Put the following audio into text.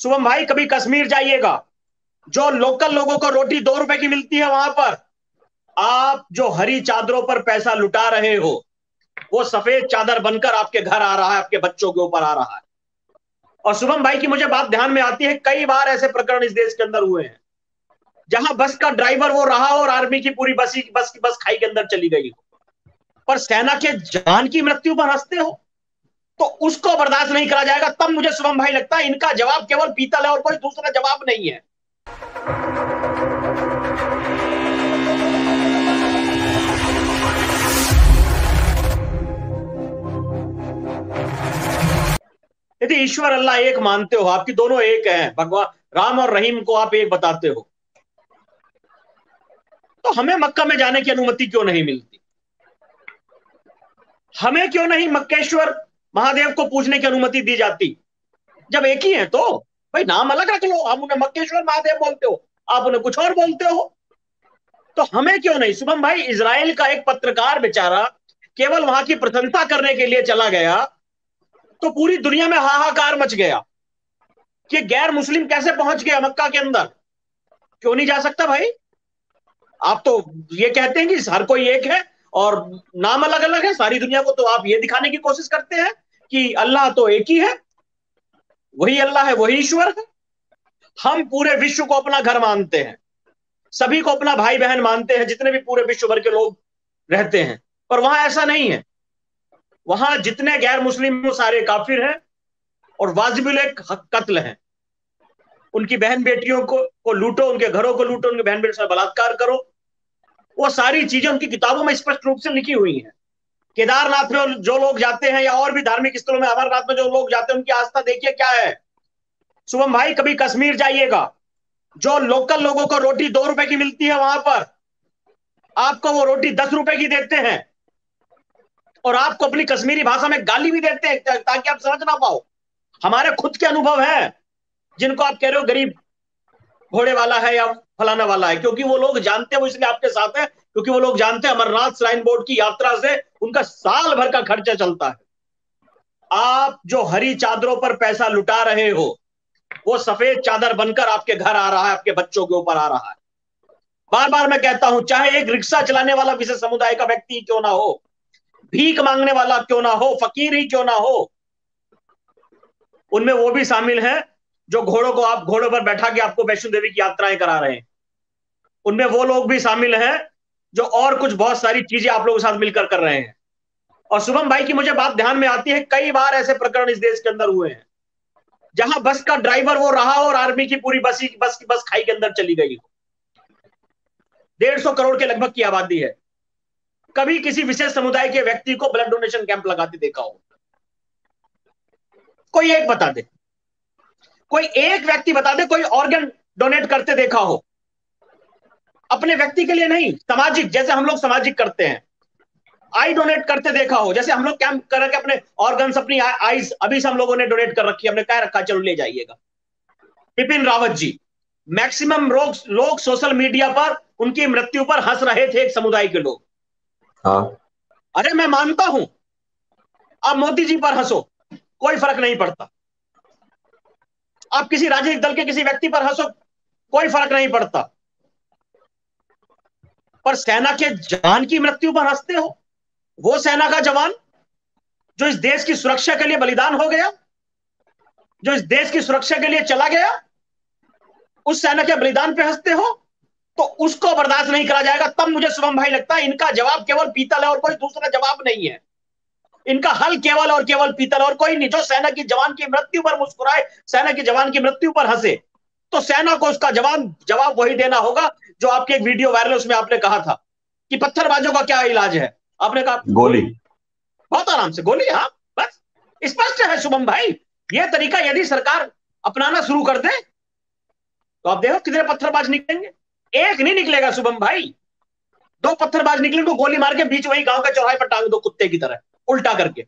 शुभम भाई कभी कश्मीर जाइएगा, जो लोकल लोगों को रोटी 2 रुपए की मिलती है वहां पर आप जो हरी चादरों पर पैसा लुटा रहे हो, वो सफेद चादर बनकर आपके घर आ रहा है, आपके बच्चों के ऊपर आ रहा है। और शुभम भाई की मुझे बात ध्यान में आती है, कई बार ऐसे प्रकरण इस देश के अंदर हुए हैं जहां बस का ड्राइवर वो रहा और आर्मी की पूरी बस खाई के अंदर चली गई हो, पर सेना के जवान की मृत्यु पर हंसते हो, तो उसको बर्दाश्त नहीं करा जाएगा। तब मुझे शुभम भाई लगता है इनका जवाब केवल पीतल है और कोई दूसरा जवाब नहीं है। यदि ईश्वर अल्लाह एक मानते हो, आपकी दोनों एक है, भगवान राम और रहीम को आप एक बताते हो, तो हमें मक्का में जाने की अनुमति क्यों नहीं मिलती? हमें क्यों नहीं मक्केश्वर महादेव को पूजने की अनुमति दी जाती? जब एक ही है तो भाई नाम अलग रख लो, हम उन्हें मक्केश्वर महादेव बोलते हो, आप उन्हें कुछ और बोलते हो, तो हमें क्यों नहीं? शुभम भाई, इजराइल का एक पत्रकार बेचारा केवल वहां की प्रशंसा करने के लिए चला गया, तो पूरी दुनिया में हाहाकार मच गया कि गैर मुस्लिम कैसे पहुंच गया मक्का के अंदर, क्यों नहीं जा सकता भाई? आप तो ये कहते हैं कि हर कोई एक है और नाम अलग अलग है सारी दुनिया को, तो आप ये दिखाने की कोशिश करते हैं कि अल्लाह तो एक ही है, वही अल्लाह है, वही ईश्वर है। हम पूरे विश्व को अपना घर मानते हैं, सभी को अपना भाई बहन मानते हैं, जितने भी पूरे विश्व भर के लोग रहते हैं, पर वहां ऐसा नहीं है। वहां जितने गैर मुस्लिम वो सारे काफिर हैं और वाजिबुल कत्ल हैं। उनकी बहन बेटियों को लूटो, उनके घरों को लूटो, उनके बहन बेटियों से बलात्कार करो, वो सारी चीजें उनकी किताबों में स्पष्ट रूप से लिखी हुई हैं। केदारनाथ में जो लोग जाते हैं या और भी धार्मिक स्थलों में, अमरनाथ में जो लोग जाते हैं, उनकी आस्था देखिए क्या है। शुभम भाई कभी कश्मीर जाइएगा, जो लोकल लोगों को रोटी 2 रुपए की मिलती है वहां पर आपको वो रोटी 10 रुपए की देते हैं, और आपको अपनी कश्मीरी भाषा में गाली भी देते हैं ताकि आप समझ ना पाओ। हमारे खुद के अनुभव हैं, जिनको आप कह रहे हो गरीब घोड़े वाला है या फलाना वाला है, क्योंकि वो लोग जानते हैं, वो इसलिए आपके साथ है क्योंकि वो लोग जानते हैं अमरनाथ श्राइन बोर्ड की यात्रा से उनका साल भर का खर्चा चलता है। आप जो हरी चादरों पर पैसा लुटा रहे हो, वो सफेद चादर बनकर आपके घर आ रहा है, आपके बच्चों के ऊपर आ रहा है। बार बार मैं कहता हूं, चाहे एक रिक्शा चलाने वाला विशेष समुदाय का व्यक्ति क्यों ना हो, भीख मांगने वाला क्यों ना हो, फकीर ही क्यों ना हो, उनमें वो भी शामिल है जो घोड़ों को आप घोड़ों पर बैठा के आपको वैष्णो देवी की यात्राएं करा रहे हैं। उनमें वो लोग भी शामिल हैं जो और कुछ बहुत सारी चीजें आप लोगों के साथ मिलकर कर रहे हैं। और शुभम भाई की मुझे बात ध्यान में आती है, कई बार ऐसे प्रकरण इस देश के अंदर हुए हैं जहां बस का ड्राइवर वो रहा और आर्मी की पूरी बस खाई के अंदर चली गई हो। 150 करोड़ के लगभग की आबादी है। कभी किसी विशेष समुदाय के व्यक्ति को ब्लड डोनेशन कैंप लगाते देखा हो? कोई एक बता दे, कोई एक व्यक्ति बता दे, कोई ऑर्गन डोनेट करते देखा हो? अपने व्यक्ति के लिए नहीं, सामाजिक, जैसे हम लोग सामाजिक करते हैं। आई डोनेट करते देखा हो, जैसे हम लोग कैंप करके अपने ऑर्गन्स, अपनी आईज अभी से हम लोगों ने डोनेट कर रखी है, हमने कह रखा चलो ले जाइएगा। बिपिन रावत जी, मैक्सिमम लोग सोशल मीडिया पर उनकी मृत्यु पर हंस रहे थे, एक समुदाय के लोग। हाँ। अरे मैं मानता हूं, आप मोदी जी पर हंसो, कोई फर्क नहीं पड़ता। आप किसी राजनीतिक दल के किसी व्यक्ति पर हंसो, कोई फर्क नहीं पड़ता, पर सेना के जवान की मृत्यु पर हंसते हो। वो सेना का जवान जो इस देश की सुरक्षा के लिए बलिदान हो गया, जो इस देश की सुरक्षा के लिए चला गया, उस सेना के बलिदान पे हंसते हो, तो उसको बर्दाश्त नहीं करा जाएगा। तब मुझे शुभम भाई लगता है इनका जवाब केवल पीतल है और कोई दूसरा जवाब नहीं है। इनका हल केवल और केवल पीतल और कोई नहीं। जो सेना की जवान की मृत्यु पर मुस्कुराए, सेना की जवान की मृत्यु पर हंसे, तो सेना को उसका जवाब वही देना होगा जो आपकी एक वीडियो वायरल, उसमें आपने कहा था कि पत्थरबाजों का क्या इलाज है। आपने कहा गोली। बहुत आराम से गोली। हाँ, बस स्पष्ट है शुभम भाई। यह तरीका यदि सरकार अपनाना शुरू कर दे तो आप देखो कितने पत्थरबाज निकलेंगे। एक नहीं निकलेगा शुभम भाई, 2 पत्थरबाज निकलेंगे, गोली मार के बीच वही गांव के चौराहे पर टांग दो कुत्ते की तरह उल्टा करके।